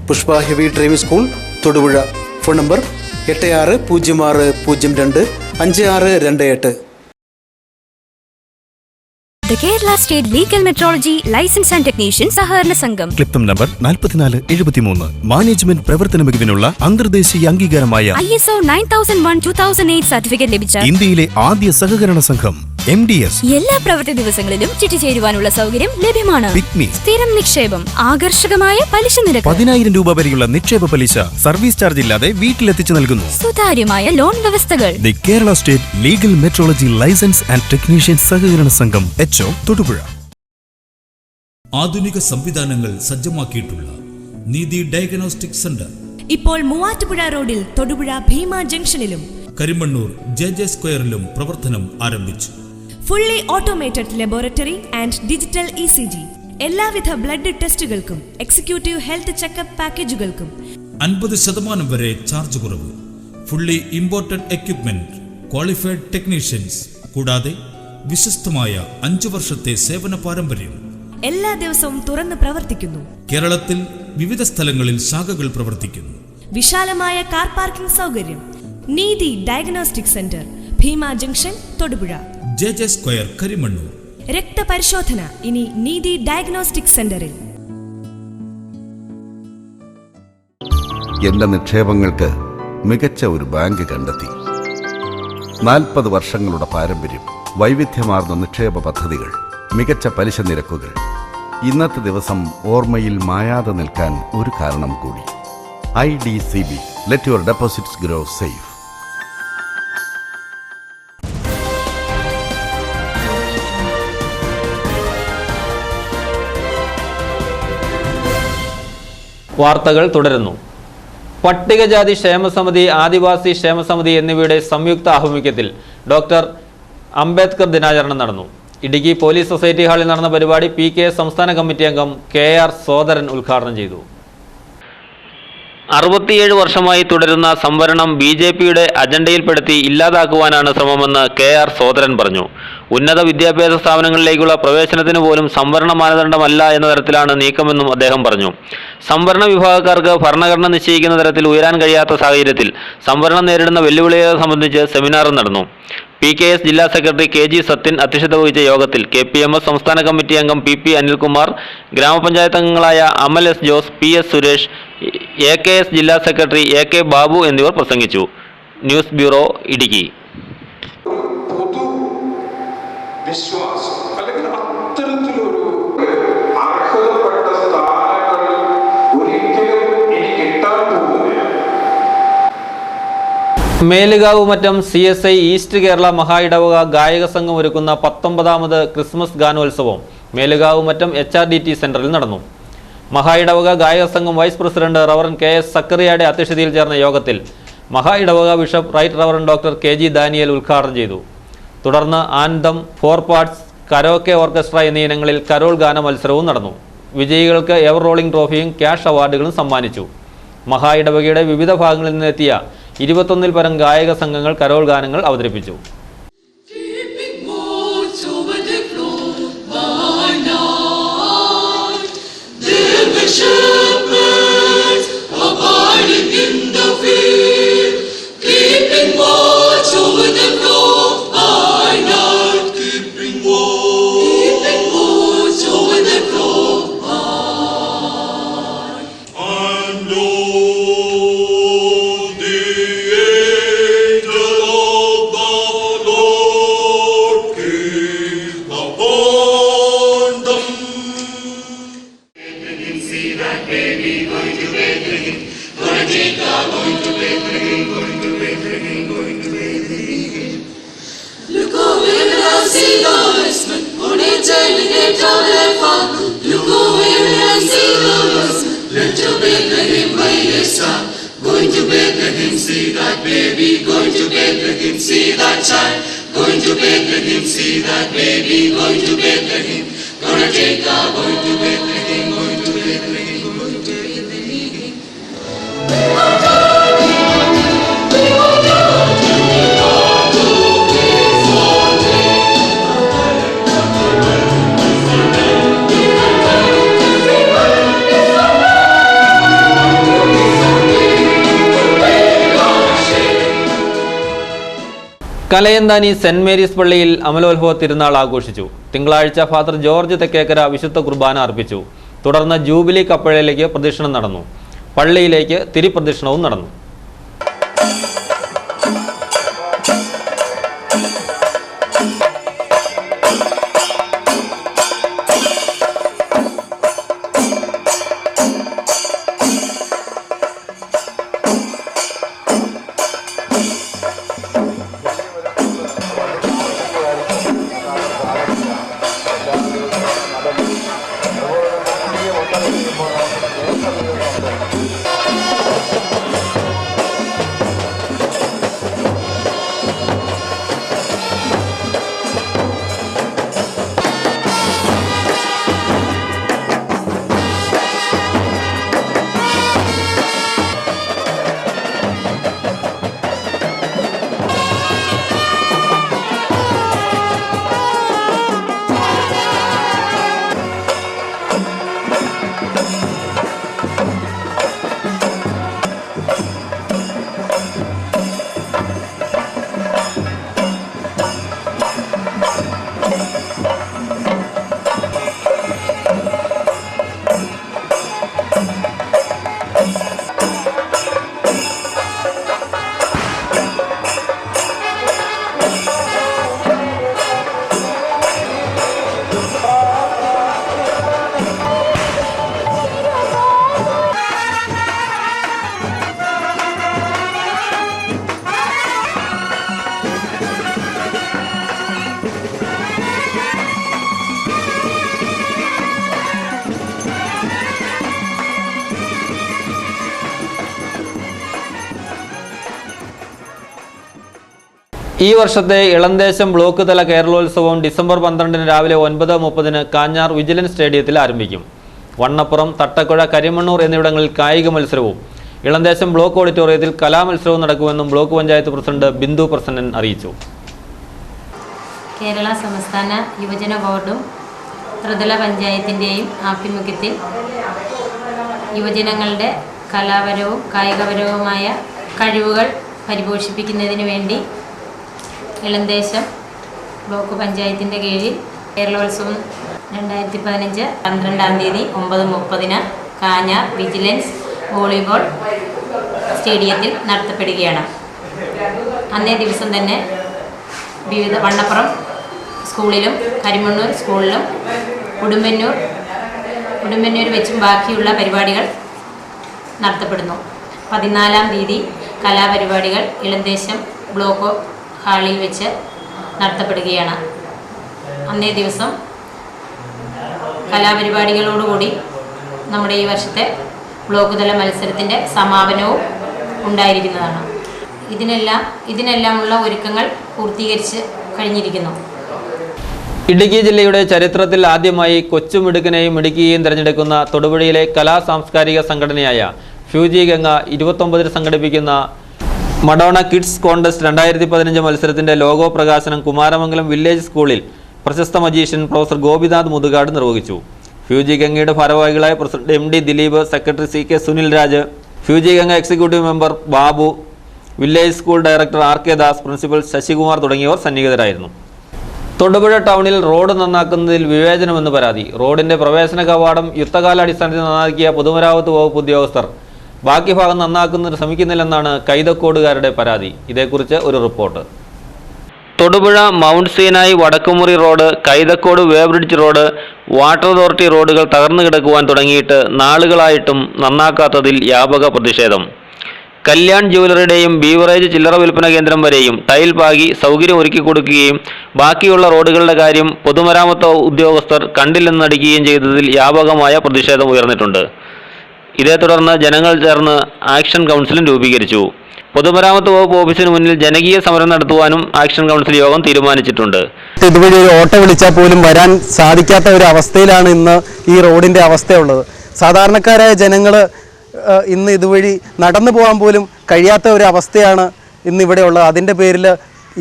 Speaker 9: Pushpa heavy driving school, Thodupuzha. Phone number 8606025628.
Speaker 1: The Kerala State Legal Metrology License and Technician സഹകരണ സംഘം
Speaker 7: ക്ലിപ്തം നമ്പർ 4473. മാനേജ്മെന്റ് പ്രവർത്തന മികവിനുള്ള അന്തർദേശീയ അംഗീകാരമായ
Speaker 1: ISO 9001:2008 സർട്ടിഫിക്കറ്റ് ലഭിച്ച
Speaker 7: ഇന്ത്യയിലെ ആദ്യ സഹകരണ സംഘം MDS.
Speaker 1: എല്ലാ പ്രവൃത്തി ദിവസങ്ങളിലും ചിട്ടിചേരുവാനുള്ള സൗകര്യം ലഭ്യമാണ്. സ്ഥിരം നിക്ഷേപം, ആകർഷകമായ പലിശ നിരക്ക്,
Speaker 7: 10,000 രൂപ വരെയുള്ള നിക്ഷേപ പലിശ സർവീസ് ചാർജ് ഇല്ലാതെ വീട്ടിലെത്തിച്ചു നൽകുന്നു.
Speaker 1: സുതാര്യമായ ലോൺ വ്യവസ്ഥകൾ.
Speaker 7: The Kerala state legal metrology licence and technician സഹകരണ സംഘം, HO, തൊടുപുഴ.
Speaker 19: ആധുനിക സംവിധാനങ്ങൾ സജ്ജമാക്കിയിട്ടുള്ള നീതി ഡയഗ്നോസ്റ്റിക് സെന്റർ
Speaker 1: ഇപ്പോൾ മൂവാറ്റുപുഴ റോഡിൽ തൊടുപുഴ ഭീമ ജംഗ്ഷനിലും
Speaker 19: കരിമണ്ണൂർ JJ സ്ക്വയറിലും പ്രവർത്തനം ആരംഭിച്ചു.
Speaker 1: Fully automated laboratory and digital ECG, എല്ലാവിധ ബ്ലഡ് ടെസ്റ്റുകൾക്കും എക്സിക്യൂട്ടീവ് ഹെൽത്ത് ചെക്കപ്പ് പാക്കേജുകൾക്കും
Speaker 19: 50% വരെ ചാർജ് കുറവ്. Fully imported equipment, qualified technicians, കൂടാതെ വിശ്വസ്തമായ 5 വർഷത്തെ സേവന പാരമ്പര്യം.
Speaker 1: എല്ലാ ദിവസവും തുറന്ന് പ്രവർത്തിക്കുന്നു.
Speaker 19: കേരളത്തിൽ വിവിധ സ്ഥലങ്ങളിൽ ശാഖകൾ പ്രവർത്തിക്കുന്നു.
Speaker 1: വിശാലമായ കാർ പാർക്കിംഗ് സൗകര്യം. Neethi diagnostic centre, Bheema junction, Thodupuzha.
Speaker 19: JJ square, Karimannoor.
Speaker 1: രക്തപരിശോധന ഇനി നീതി ഡയഗ്നോസ്റ്റിക് സെന്ററിൽ.
Speaker 10: എന്റെ നിക്ഷേപങ്ങൾക്ക് മികച്ച ഒരു ബാങ്ക് കണ്ടെത്തി. 40 വർഷങ്ങളുടെ പാരമ്പര്യം, വൈവിധ്യമാർന്ന നിക്ഷേപ പദ്ധതികൾ, മികച്ച പലിശ നിരക്കുകൾ. ഇന്നത്തെ ദിവസം ഓർമ്മയിൽ മായാതെ നിൽക്കാൻ ഒരു കാരണം കൂടി. IDCB. Let your deposits grow safe.
Speaker 12: വാർത്തകൾ തുടരുന്നു. പട്ടികജാതി ക്ഷേമസമിതി, ആദിവാസി ക്ഷേമസമിതി എന്നിവയുടെ സംയുക്ത ആഭിമുഖ്യത്തിൽ ഡോക്ടർ അംബേദ്കർ ദിനാചരണം നടന്നു. ഇടുക്കി പോലീസ് സൊസൈറ്റി ഹാളിൽ നടന്ന പരിപാടി PKS സംസ്ഥാന കമ്മിറ്റി അംഗം KR സോദരൻ ഉദ്ഘാടനം ചെയ്തു. 67 വർഷമായി തുടരുന്ന സംവരണം BJPയുടെ അജണ്ടയിൽപ്പെടുത്തി ഇല്ലാതാക്കുവാനാണ് ശ്രമമെന്ന് KR സോദരൻ പറഞ്ഞു. ഉന്നത വിദ്യാഭ്യാസ സ്ഥാപനങ്ങളിലേക്കുള്ള പ്രവേശനത്തിന് പോലും സംവരണ മാനദണ്ഡമല്ല എന്ന തരത്തിലാണ് നീക്കമെന്നും അദ്ദേഹം പറഞ്ഞു. സംവരണ വിഭാഗക്കാർക്ക് ഭരണഘടന നിശ്ചയിക്കുന്ന തരത്തിൽ ഉയരാൻ കഴിയാത്ത സാഹചര്യത്തിൽ സംവരണം നേരിടുന്ന വെല്ലുവിളികളെ സംബന്ധിച്ച് സെമിനാറും നടന്നു. PKS ജില്ലാ സെക്രട്ടറി KG സത്യൻ അധ്യക്ഷത വഹിച്ച യോഗത്തിൽ KPMS സംസ്ഥാന കമ്മിറ്റി അംഗം PP അനിൽകുമാർ, ഗ്രാമപഞ്ചായത്ത് അംഗങ്ങളായ അമൽ S Jose, PS Suresh, AKS ജില്ലാ സെക്രട്ടറി AK ബാബു എന്നിവർ പ്രസംഗിച്ചു. News bureau, Idukki.
Speaker 14: വിശ്വാസം അല്ലെങ്കിൽ അത്തരത്തിലൊരു അർഹതപ്പെട്ട സ്ഥാനങ്ങൾ ഒരിക്കലും ഇനി കിട്ടാൻ പോകുന്നില്ല.
Speaker 12: മേലുകാവ് മറ്റം CSI ഈസ്റ്റ് കേരള മഹാ ഇടവക ഗായക സംഘം ഒരുക്കുന്ന 19ാമത് ക്രിസ്മസ് ഗാനോത്സവം മേലുകാവ് മറ്റം HRDT സെന്ററിൽ നടന്നു. മഹാ ഇടവക ഗായക സംഘം വൈസ് പ്രസിഡന്റ് റവറൻ KS സക്കറിയയുടെ അധ്യക്ഷതയിൽ ചേർന്ന യോഗത്തിൽ മഹാ ഇടവക bishop right reverend doctor KG Daniel ഉദ്ഘാടനം ചെയ്തു. തുടർന്ന് ആനന്ദം, 4 പാർട്സ്, കരോക്കെ ഓർക്കസ്ട്ര എന്നീ ഇനങ്ങളിൽ കരോൾ ഗാന മത്സരവും നടന്നു. വിജയികൾക്ക് എവർ റോളിംഗ് ട്രോഫിയും ക്യാഷ് അവാർഡുകളും സമ്മാനിച്ചു. മഹാ ഇടവകയുടെ വിവിധ ഭാഗങ്ങളിൽ നിന്നെത്തിയ 21 പരം ഗായക സംഘങ്ങൾ കരോൾ ഗാനങ്ങൾ അവതരിപ്പിച്ചു.
Speaker 23: Going to Bethlehem, see that baby. Going to Bethlehem, see that child.
Speaker 11: Going to Bethlehem, see that baby. Going to Bethlehem, gonna take our boy to Bethlehem. Going to Bethlehem, going to Bethlehem.
Speaker 12: Kalayanthani saint Mary's പള്ളിയിൽ അമലോത്ഭവ തിരുനാൾ ആഘോഷിച്ചു. തിങ്കളാഴ്ച father George Thekkekara വിശുദ്ധ കുർബാന അർപ്പിച്ചു. തുടർന്ന് jubilee കപ്പഴയിലേക്ക് പ്രദക്ഷിണം നടന്നു. പള്ളിയിലേക്ക് തിരിപ്രദക്ഷിണവും നടന്നു. ഈ വർഷത്തെ ഇളന്തേശം ബ്ലോക്ക് തല കേരളോത്സവം ഡിസംബർ 12 രാവിലെ 9:30 കാഞ്ഞാർ വിജിലൻസ് സ്റ്റേഡിയത്തിൽ ആരംഭിക്കും. വണ്ണപ്പുറം, തട്ടക്കുഴ, കരിമണ്ണൂർ എന്നിവിടങ്ങളിൽ കായിക മത്സരവും ഇളന്തേശം ബ്ലോക്ക് ഓഡിറ്റോറിയത്തിൽ കലാമത്സരവും നടക്കുമെന്നും ബ്ലോക്ക് പഞ്ചായത്ത് പ്രസിഡന്റ് ബിന്ദു പ്രസന്നൻ അറിയിച്ചു.
Speaker 13: കേരള സംസ്ഥാന യുവജന ബോർഡും ത്രിതല പഞ്ചായത്തിൻ്റെയും ആഭിമുഖ്യത്തിൽ യുവജനങ്ങളുടെ കലാപരവും കായികപരവുമായ കഴിവുകൾ പരിപോഷിപ്പിക്കുന്നതിന് വേണ്ടി ഇളന്തേശം ബ്ലോക്ക് പഞ്ചായത്തിൻ്റെ കീഴിൽ കേരളോത്സവം 2015 12-ാം തീയതി 9:30 കാഞ്ഞാർ വിജിലൻസ് വോളിബോൾ സ്റ്റേഡിയത്തിൽ നടത്തപ്പെടുകയാണ്. അന്നേ ദിവസം തന്നെ വിവിധ വണ്ണപ്പുറം സ്കൂളിലും കരിമണ്ണൂർ സ്കൂളിലും ഉടുമ്പന്നൂർ വെച്ചും ബാക്കിയുള്ള പരിപാടികൾ നടത്തപ്പെടുന്നു. 14-ാം തീയതി കലാപരിപാടികൾ ഇളന്തേശം ബ്ലോക്ക് ഹാളിൽ വെച്ച് നടത്തപ്പെടുകയാണ്. അന്നേ ദിവസം കലാപരിപാടികളോടുകൂടി നമ്മുടെ ഈ വർഷത്തെ ബ്ലോക്ക് തല മത്സരത്തിൻ്റെ സമാപനവും ഉണ്ടായിരിക്കുന്നതാണ്. ഇതിനെല്ലാമുള്ള ഒരുക്കങ്ങൾ പൂർത്തീകരിച്ച് കഴിഞ്ഞിരിക്കുന്നു.
Speaker 12: ഇടുക്കി ജില്ലയുടെ ചരിത്രത്തിൽ ആദ്യമായി കൊച്ചുമിടുക്കനെയും മിടുക്കിയെയും തിരഞ്ഞെടുക്കുന്ന തൊടുപുഴയിലെ കലാ സാംസ്കാരിക സംഘടനയായ ഫ്യൂജി ഗംഗ 29 സംഘടിപ്പിക്കുന്ന മഡോണ കിഡ്സ് കോൺടെസ്റ്റ് 2015 മത്സരത്തിന്റെ ലോഗോ പ്രകാശനം കുമാരമംഗലം വില്ലേജ് സ്കൂളിൽ പ്രശസ്ത മജീഷ്യൻ പ്രൊഫസർ ഗോപിനാഥ് മുതുകാട് നിർവഹിച്ചു. ഫ്യൂജി ഗംഗയുടെ ഭാരവാഹികളായ president MD Dileep, secretary CK Sunil Raj, Fuji Ganga executive member Babu, village school director RK Das, principal Sasikumar തുടങ്ങിയവർ സന്നിഹിതരായിരുന്നു. തൊടുപുഴ ടൗണിൽ റോഡ് നന്നാക്കുന്നതിൽ വിവേചനമെന്ന് പരാതി. റോഡിന്റെ പ്രവേശന കവാടം യുദ്ധകാലാടിസ്ഥാനത്തിൽ നന്നാക്കിയ പൊതുമരാമത്ത് വകുപ്പ് ഉദ്യോഗസ്ഥർ ബാക്കി ഭാഗം നന്നാക്കുന്നതിന് ശ്രമിക്കുന്നില്ലെന്നാണ് കൈതക്കോടുകാരുടെ പരാതി. ഇതേക്കുറിച്ച് ഒരു റിപ്പോർട്ട്. Thodupuzha mount Sinai Vadakkumuri road, Kaithakode weighbridge road, water authority റോഡുകൾ തകർന്നു കിടക്കുവാൻ തുടങ്ങിയിട്ട് നാളുകളായിട്ടും നന്നാക്കാത്തതിൽ വ്യാപക പ്രതിഷേധം. കല്യാൺ ജ്വല്ലറിയുടെയും ബീവറേജ് ചില്ലറ വിൽപ്പന കേന്ദ്രം വരെയും ടൈൽ പാകി സൗകര്യം ഒരുക്കി കൊടുക്കുകയും ബാക്കിയുള്ള റോഡുകളുടെ കാര്യം പൊതുമരാമത്ത് ഉദ്യോഗസ്ഥർ കണ്ടില്ലെന്ന് നടിക്കുകയും ചെയ്തതിൽ വ്യാപകമായ പ്രതിഷേധം ഉയർന്നിട്ടുണ്ട്. ഇതേ തുടർന്ന് ജനങ്ങൾ ചേർന്ന് ആക്ഷൻ കൗൺസിലും രൂപീകരിച്ചു. പൊതുമരാമത്ത് വകുപ്പ് ഓഫീസിന് മുന്നിൽ ജനകീയ സമരം നടത്തുവാനും ആക്ഷൻ കൗൺസിൽ യോഗം തീരുമാനിച്ചിട്ടുണ്ട്.
Speaker 20: ഇതുവഴി ഒരു ഓട്ടോ വിളിച്ചാൽ പോലും വരാൻ സാധിക്കാത്ത ഒരു അവസ്ഥയിലാണ് ഇന്ന് ഈ റോഡിൻ്റെ അവസ്ഥയുള്ളത്. സാധാരണക്കാരായ ജനങ്ങൾ ഇന്ന് ഇതുവഴി നടന്നു പോകാൻ പോലും കഴിയാത്ത ഒരു അവസ്ഥയാണ് ഇന്നിവിടെ ഉള്ളത്. അതിൻ്റെ പേരിൽ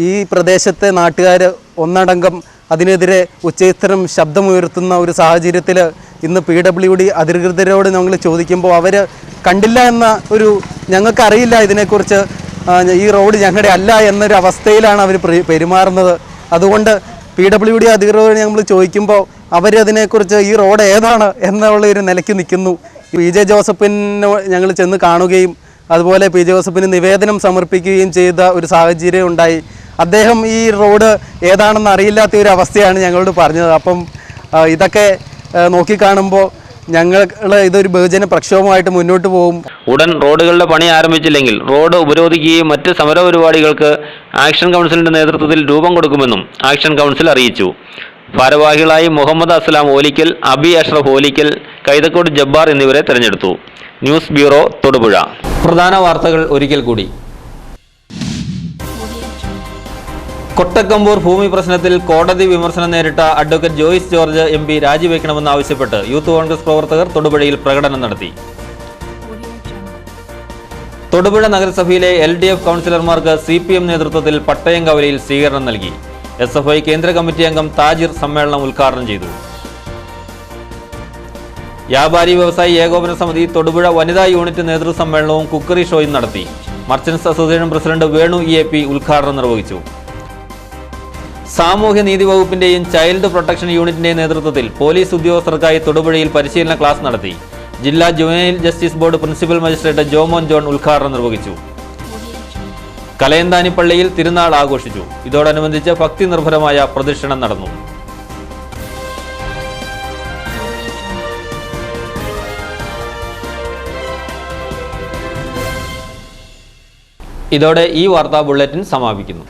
Speaker 20: ഈ പ്രദേശത്തെ നാട്ടുകാർ ഒന്നടങ്കം അതിനെതിരെ ഉച്ചസ്ഥരം ശബ്ദമുയർത്തുന്ന ഒരു സാഹചര്യത്തിൽ ഇന്ന് PWD അധികൃതരോട് ഞങ്ങൾ ചോദിക്കുമ്പോൾ അവർ കണ്ടില്ല എന്ന ഒരു, ഞങ്ങൾക്കറിയില്ല ഇതിനെക്കുറിച്ച്, ഈ റോഡ് ഞങ്ങളുടെ അല്ല എന്നൊരു അവസ്ഥയിലാണ് അവർ പെരുമാറുന്നത്. അതുകൊണ്ട് PWD അധികൃതരോട് ഞങ്ങൾ ചോദിക്കുമ്പോൾ അവരതിനെക്കുറിച്ച് ഈ റോഡ് ഏതാണ് എന്നുള്ള ഒരു നിലയ്ക്ക് നിൽക്കുന്നു. PJ ജോസഫിനെ ഞങ്ങൾ ചെന്ന് കാണുകയും അതുപോലെ PJ ജോസഫിന് നിവേദനം സമർപ്പിക്കുകയും ചെയ്ത ഒരു സാഹചര്യം ഉണ്ടായി. അദ്ദേഹം ഈ റോഡ് ഏതാണെന്ന് അറിയില്ലാത്ത ഒരു അവസ്ഥയാണ് ഞങ്ങളോട് പറഞ്ഞത്. അപ്പം ഇതൊക്കെ നോക്കിക്കാണുമ്പോൾ ഞങ്ങൾ ഇതൊരു ബഹുജന പ്രക്ഷോഭമായിട്ട് മുന്നോട്ട് പോകും.
Speaker 12: ഉടൻ റോഡുകളുടെ പണി ആരംഭിച്ചില്ലെങ്കിൽ റോഡ് ഉപരോധിക്കുകയും മറ്റ് സമരപരിപാടികൾക്ക് ആക്ഷൻ കൗൺസിലിന്റെ നേതൃത്വത്തിൽ രൂപം കൊടുക്കുമെന്നും ആക്ഷൻ കൗൺസിൽ അറിയിച്ചു. ഭാരവാഹികളായി മുഹമ്മദ് അസ്ലാം ഓലിക്കൽ, അബി അഷ്റഫ് ഓലിക്കൽ, കൈതക്കോട് ജബ്ബാർ എന്നിവരെ തെരഞ്ഞെടുത്തു. News bureau, Thodupuzha. പ്രധാന വാർത്തകൾ ഒരിക്കൽ കൂടി. കൊട്ടക്കമ്പൂർ ഭൂമി പ്രശ്നത്തിൽ കോടതി വിമർശനം നേരിട്ട അഡ്വക്കേറ്റ് ജോയിസ് ജോർജ് MP രാജിവെക്കണമെന്നാവശ്യപ്പെട്ട് യൂത്ത് കോൺഗ്രസ് പ്രവർത്തകർ തൊടുപുഴയിൽ പ്രകടനം നടത്തി. തൊടുപുഴ നഗരസഭയിലെ LDF കൗൺസിലർമാർക്ക് CPM നേതൃത്വത്തിൽ പട്ടയംകവലയിൽ സ്വീകരണം നൽകി. SFI കേന്ദ്ര കമ്മിറ്റി അംഗം താജിർ സമ്മേളനം ഉദ്ഘാടനം ചെയ്തു. വ്യാപാരി വ്യവസായി ഏകോപന സമിതി തൊടുപുഴ വനിതാ യൂണിറ്റ് നേതൃസമ്മേളനവും കുക്കറി ഷോയും നടത്തി. Merchants association president Venu EAP ഉദ്ഘാടനം നിർവഹിച്ചു. സാമൂഹ്യനീതി വകുപ്പിന്റെയും ചൈൽഡ് പ്രൊട്ടക്ഷൻ യൂണിറ്റിന്റെയും നേതൃത്വത്തിൽ പോലീസ് ഉദ്യോഗസ്ഥർക്കായി തൊടുപുഴയിൽ പരിശീലന ക്ലാസ് നടത്തി. ജില്ലാ juvenile justice board principal magistrate Jomon John ഉദ്ഘാടനം നിർവഹിച്ചു. കലയന്താനിപ്പള്ളിയിൽ തിരുനാൾ ആഘോഷിച്ചു. ഇതോടനുബന്ധിച്ച് ഭക്തി നിർഭരമായ പ്രദക്ഷിണം നടന്നു. ഇതോടെ ഈ വാർത്താ ബുള്ളറ്റിൻ സമാപിക്കുന്നു.